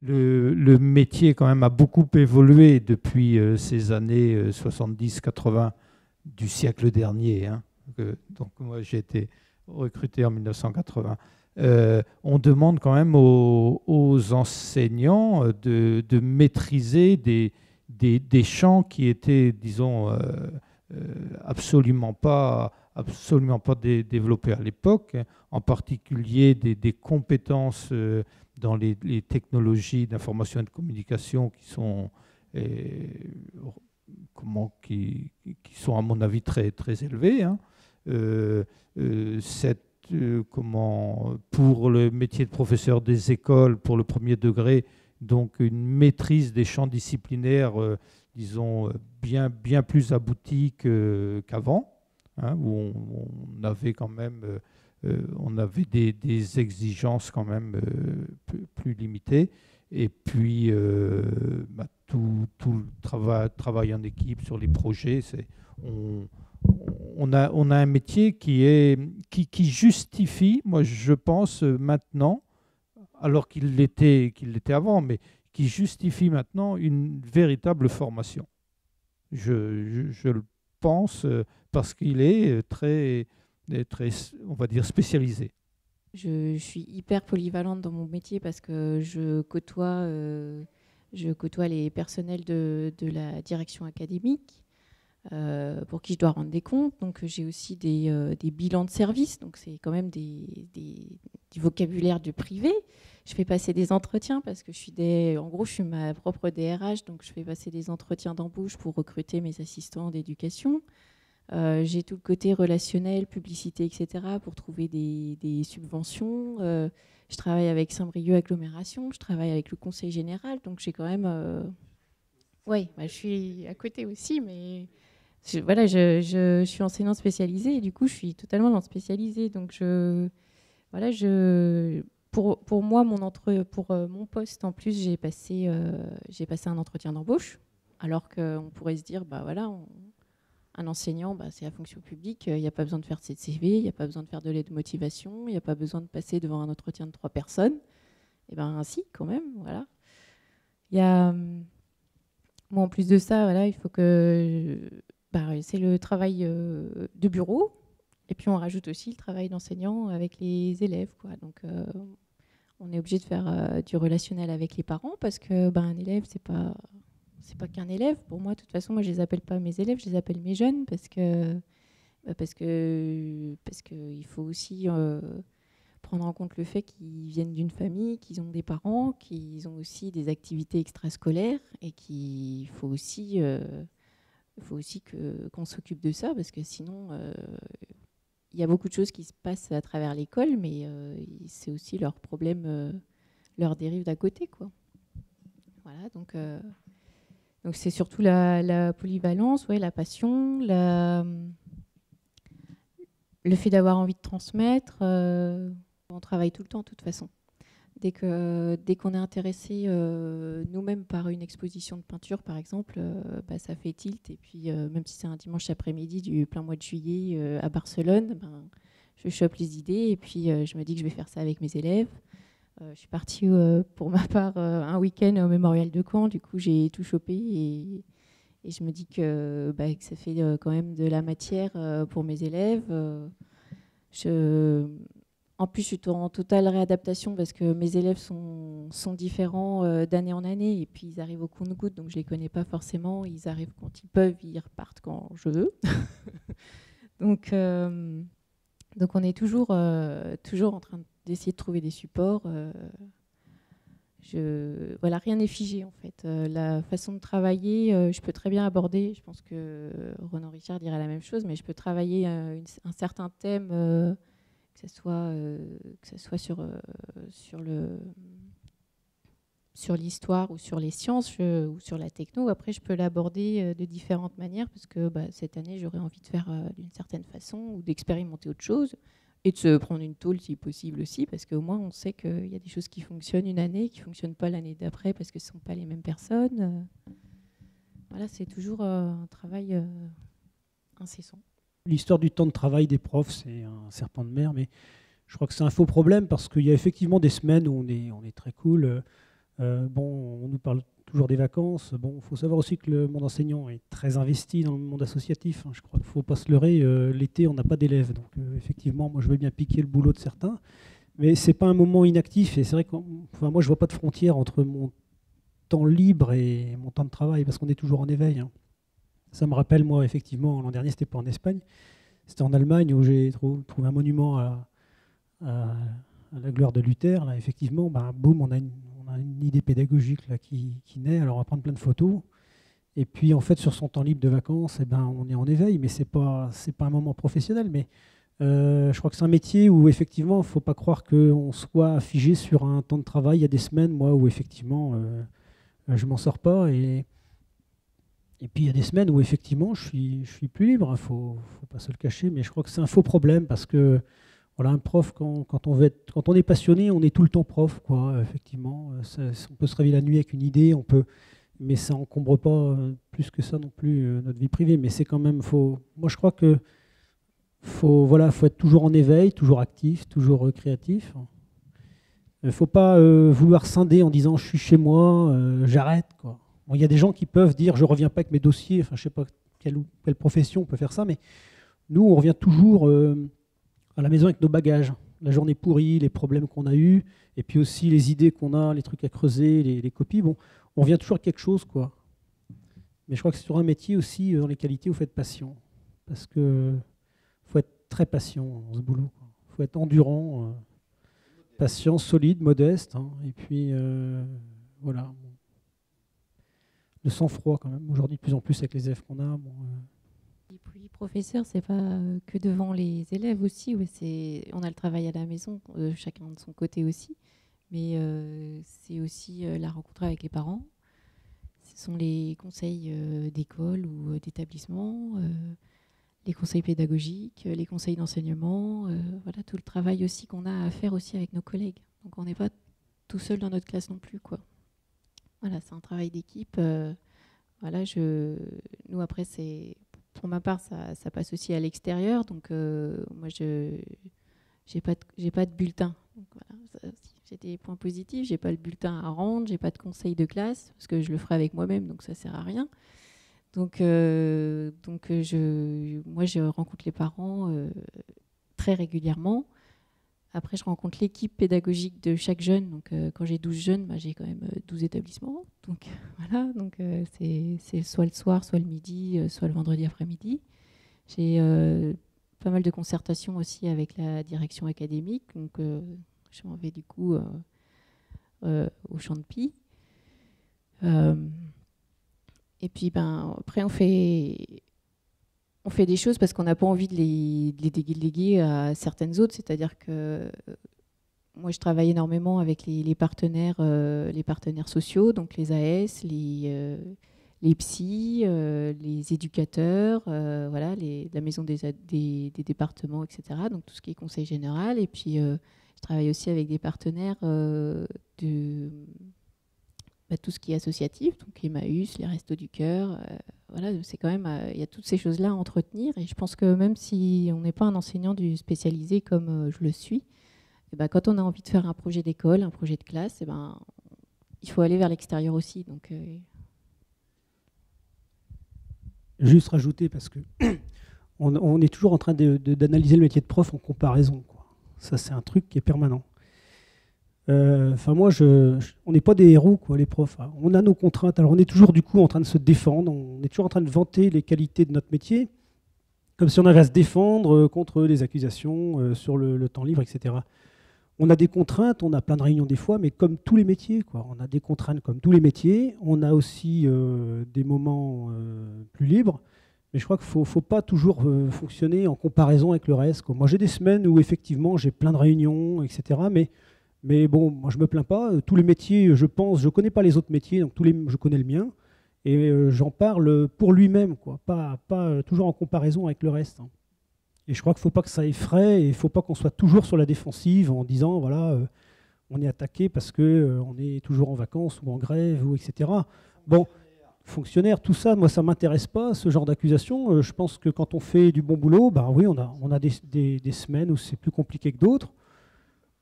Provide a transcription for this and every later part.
le métier quand même a beaucoup évolué depuis ces années 70-80 du siècle dernier, hein. Donc moi j'ai été recruté en 1980. On demande quand même aux enseignants de maîtriser des champs qui étaient, disons, absolument pas développés à l'époque, hein, en particulier des compétences dans les technologies d'information et de communication qui sont, euh, qui sont à mon avis très élevées, hein. Euh, pour le métier de professeur des écoles, pour le premier degré, donc une maîtrise des champs disciplinaires, disons, bien plus aboutie qu'avant, hein, où on avait quand même on avait des exigences quand même plus limitées. Et puis, tout le travail en équipe sur les projets, on, on a un métier qui justifie, moi je pense maintenant, alors qu'il l'était avant, mais qui justifie maintenant une véritable formation. Je le pense parce qu'il est très, on va dire, spécialisé. Je suis hyper polyvalente dans mon métier parce que je côtoie les personnels de la direction académique pour qui je dois rendre des comptes. Donc j'ai aussi des bilans de service, donc c'est quand même du vocabulaire du privé. Je fais passer des entretiens parce que en gros, je suis ma propre DRH, donc je fais passer des entretiens d'embauche pour recruter mes assistants d'éducation. J'ai tout le côté relationnel, publicité, etc. pour trouver des subventions. Je travaille avec Saint-Brieuc Agglomération, je travaille avec le Conseil général, donc j'ai quand même... Oui, bah, je suis à côté aussi, mais voilà, je suis enseignante spécialisée et du coup, je suis totalement dans le spécialisé. Donc, voilà, pour moi, pour mon poste, en plus, j'ai passé un entretien d'embauche, alors qu'on pourrait se dire, bah voilà, un enseignant, bah, c'est la fonction publique, il n'y a pas besoin de faire de CV, il n'y a pas besoin de faire de l'aide de motivation, il n'y a pas besoin de passer devant un entretien de 3 personnes. Eh bien, si, quand même, voilà. Il y a... Moi, en plus de ça, voilà, il faut que... c'est le travail de bureau, et puis on rajoute aussi le travail d'enseignant avec les élèves, quoi. Donc, on est obligé de faire du relationnel avec les parents, parce que un élève, c'est pas qu'un élève. Pour moi, de toute façon, moi, je les appelle pas mes élèves, je les appelle mes jeunes, parce que il faut aussi prendre en compte le fait qu'ils viennent d'une famille, qu'ils ont des parents, qu'ils ont aussi des activités extrascolaires et qu'il faut aussi qu'on s'occupe de ça, parce que sinon, il y a beaucoup de choses qui se passent à travers l'école, mais c'est aussi leurs problèmes, leurs dérives d'à côté, quoi. Voilà, donc c'est surtout la polyvalence, ouais, la passion, le fait d'avoir envie de transmettre. On travaille tout le temps, de toute façon. Dès qu'on est intéressé nous-mêmes par une exposition de peinture, par exemple, ça fait tilt. Et puis, même si c'est un dimanche après-midi du plein mois de juillet à Barcelone, je chope les idées et puis je me dis que je vais faire ça avec mes élèves. Je suis partie pour ma part un week-end au Mémorial de Caen. Du coup, j'ai tout chopé et je me dis que ça fait quand même de la matière pour mes élèves. En plus, je suis en totale réadaptation parce que mes élèves sont différents d'année en année et puis ils arrivent au compte-gouttes, donc je ne les connais pas forcément. Ils arrivent quand ils peuvent, ils repartent quand je veux. donc on est toujours en train d'essayer de trouver des supports. Voilà, rien n'est figé en fait. La façon de travailler, je peux très bien aborder, je pense que Ronan Richard dirait la même chose, mais je peux travailler un certain thème, que ce soit sur l'histoire ou sur les sciences ou sur la techno. Après, je peux l'aborder de différentes manières parce que cette année, j'aurais envie de faire d'une certaine façon ou d'expérimenter autre chose. Et de se prendre une tôle si possible aussi, parce qu'au moins on sait qu'il y a des choses qui fonctionnent une année, qui ne fonctionnent pas l'année d'après, parce que ce ne sont pas les mêmes personnes. Voilà, c'est toujours un travail incessant. L'histoire du temps de travail des profs, c'est un serpent de mer, mais je crois que c'est un faux problème, parce qu'il y a effectivement des semaines où on est très cool. Bon, on nous parle toujours des vacances. Bon, il faut savoir aussi que le monde enseignant est très investi dans le monde associatif, hein. Je crois qu'il ne faut pas se leurrer. L'été, on n'a pas d'élèves. Donc, effectivement, moi, je veux bien piquer le boulot de certains. Mais ce n'est pas un moment inactif. Et c'est vrai que moi, je ne vois pas de frontière entre mon temps libre et mon temps de travail, parce qu'on est toujours en éveil, hein. Ça me rappelle, moi, effectivement, l'an dernier, c'était pas en Espagne. C'était en Allemagne où j'ai trouvé un monument à la gloire de Luther. Là, effectivement, boum, on a une idée pédagogique là, qui naît. Alors, on va prendre plein de photos. Et puis, en fait, sur son temps libre de vacances, on est en éveil, mais c'est pas un moment professionnel. Mais je crois que c'est un métier où, effectivement, il ne faut pas croire qu'on soit figé sur un temps de travail. Il y a des semaines, moi, où, effectivement, je ne m'en sors pas. Et puis, il y a des semaines où, effectivement, je suis plus libre. Il ne faut pas se le cacher. Mais je crois que c'est un faux problème parce que, voilà, un prof, quand on est passionné, on est tout le temps prof, quoi, effectivement. On peut se réveiller la nuit avec une idée, mais ça n'encombre pas plus que ça non plus notre vie privée. Mais c'est quand même faux. Moi, je crois que faut être toujours en éveil, toujours actif, toujours créatif. Il ne faut pas vouloir scinder en disant je suis chez moi, j'arrête, quoi. Bon, il y a des gens qui peuvent dire je ne reviens pas avec mes dossiers. Enfin, je ne sais pas quelle profession peut faire ça, mais nous, on revient toujours à la maison avec nos bagages. La journée pourrie, les problèmes qu'on a eus, et puis aussi les idées qu'on a, les trucs à creuser, les copies. Bon, on revient toujours à quelque chose, quoi. Mais je crois que c'est sur un métier aussi, dans les qualités, vous faites patient. Parce que faut être très patient dans ce boulot. Il faut être endurant, patient, solide, modeste. Hein, et puis, voilà. Le sang-froid, quand même. Aujourd'hui, de plus en plus, avec les élèves qu'on a. Bon, Et puis, professeur, c'est pas que devant les élèves aussi. Ouais, on a le travail à la maison, chacun de son côté aussi. Mais c'est aussi la rencontre avec les parents. Ce sont les conseils d'école ou d'établissement, les conseils pédagogiques, les conseils d'enseignement. Voilà, tout le travail aussi qu'on a à faire aussi avec nos collègues. Donc, on n'est pas tout seul dans notre classe non plus, quoi. Voilà, c'est un travail d'équipe. Voilà, nous, après, pour ma part, ça passe aussi à l'extérieur. Donc, moi, je n'ai pas de bulletin. Donc, voilà, j'ai des points positifs. Je n'ai pas le bulletin à rendre. Je n'ai pas de conseil de classe parce que je le ferai avec moi-même, donc ça ne sert à rien. Donc, moi, je rencontre les parents très régulièrement. Après, je rencontre l'équipe pédagogique de chaque jeune. Donc, quand j'ai 12 jeunes, j'ai quand même 12 établissements. Donc, voilà. Donc, c'est soit le soir, soit le midi, soit le vendredi après-midi. J'ai pas mal de concertations aussi avec la direction académique. Donc, je m'en vais du coup au Champ de Pie. Et puis, après, on fait des choses parce qu'on n'a pas envie de les déléguer à certaines autres. C'est-à-dire que moi, je travaille énormément avec les partenaires sociaux, donc les AS, les psys, les éducateurs, voilà, la maison des départements, etc. Donc tout ce qui est conseil général. Et puis, je travaille aussi avec des partenaires tout ce qui est associatif, donc Emmaüs, les Restos du Cœur. Voilà, c'est quand même, il y a toutes ces choses-là à entretenir. Et je pense que même si on n'est pas un enseignant du spécialisé comme je le suis, quand on a envie de faire un projet d'école, un projet de classe, il faut aller vers l'extérieur aussi. Donc, juste rajouter, parce que on est toujours en train d'analyser le métier de prof en comparaison, quoi. Ça, c'est un truc qui est permanent. Moi, on n'est pas des héros, quoi, les profs, hein. On a nos contraintes. Alors, on est toujours du coup en train de se défendre. On est toujours en train de vanter les qualités de notre métier, comme si on avait à se défendre contre les accusations sur le temps libre, etc. On a des contraintes, on a plein de réunions des fois, mais comme tous les métiers, quoi. On a des contraintes comme tous les métiers. On a aussi des moments plus libres. Mais je crois qu'il ne faut pas toujours fonctionner en comparaison avec le reste, quoi. Moi, j'ai des semaines où effectivement j'ai plein de réunions, etc. Mais bon, moi je ne me plains pas. Tous les métiers, je ne connais pas les autres métiers, donc je connais le mien. Et j'en parle pour lui-même, quoi, pas toujours en comparaison avec le reste, hein. Et je crois qu'il ne faut pas que ça effraie, et il ne faut pas qu'on soit toujours sur la défensive en disant, voilà, on est attaqué parce qu'on est toujours en vacances ou en grève, ou etc. Bon, fonctionnaire, tout ça, moi ça ne m'intéresse pas, ce genre d'accusation. Je pense que quand on fait du bon boulot, oui, on a des semaines où c'est plus compliqué que d'autres.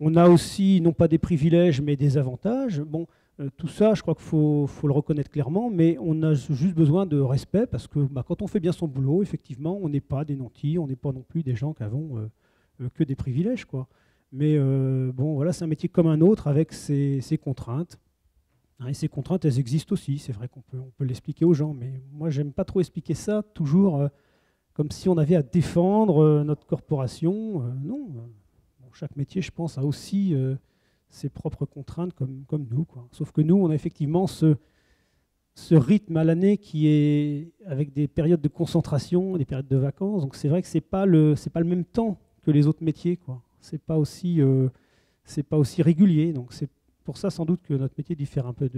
On a aussi, non pas des privilèges, mais des avantages. Bon, Tout ça, je crois qu'il faut le reconnaître clairement, mais on a juste besoin de respect parce que quand on fait bien son boulot, effectivement, on n'est pas des nantis, on n'est pas non plus des gens qui avons que des privilèges, quoi. Mais bon, voilà, c'est un métier comme un autre avec ses contraintes. Et ces contraintes, elles existent aussi. C'est vrai qu'on peut l'expliquer aux gens, mais moi, j'aime pas trop expliquer ça toujours comme si on avait à défendre notre corporation. Non, bon, chaque métier, je pense, a aussi ses propres contraintes comme nous, quoi. Sauf que nous, on a effectivement ce rythme à l'année qui est avec des périodes de concentration, des périodes de vacances. Donc c'est vrai que c'est pas le même temps que les autres métiers, quoi. C'est pas aussi régulier. Donc c'est pour ça sans doute que notre métier diffère un peu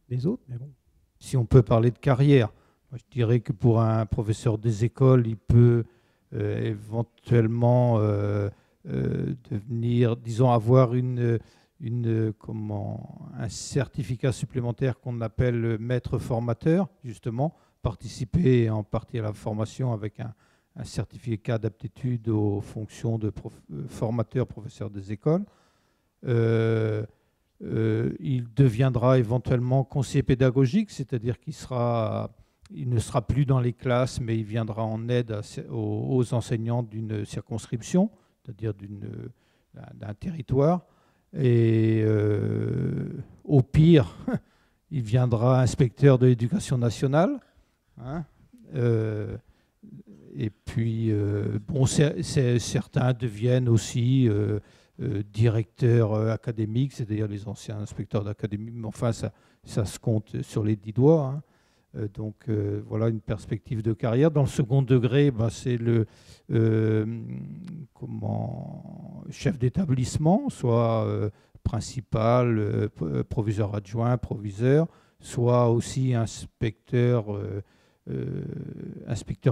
des autres. Mais bon. Si on peut parler de carrière, moi, je dirais que pour un professeur des écoles, il peut éventuellement devenir, disons, avoir un certificat supplémentaire qu'on appelle maître formateur, justement, participer en partie à la formation avec un certificat d'aptitude aux fonctions de formateur, professeur des écoles. Il deviendra éventuellement conseiller pédagogique, c'est-à-dire il ne sera plus dans les classes, mais il viendra en aide aux enseignants d'une circonscription, c'est-à-dire d'un territoire. Et au pire, il viendra inspecteur de l'éducation nationale. Hein, et puis, bon, certains deviennent aussi directeurs académiques, c'est-à-dire les anciens inspecteurs d'académie. Mais enfin, ça se compte sur les 10 doigts. Hein. Donc voilà une perspective de carrière. Dans le second degré, c'est le chef d'établissement, soit principal, proviseur adjoint, proviseur, soit aussi inspecteur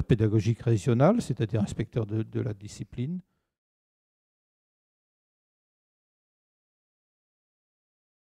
pédagogique régional, c'est-à-dire inspecteur de la discipline.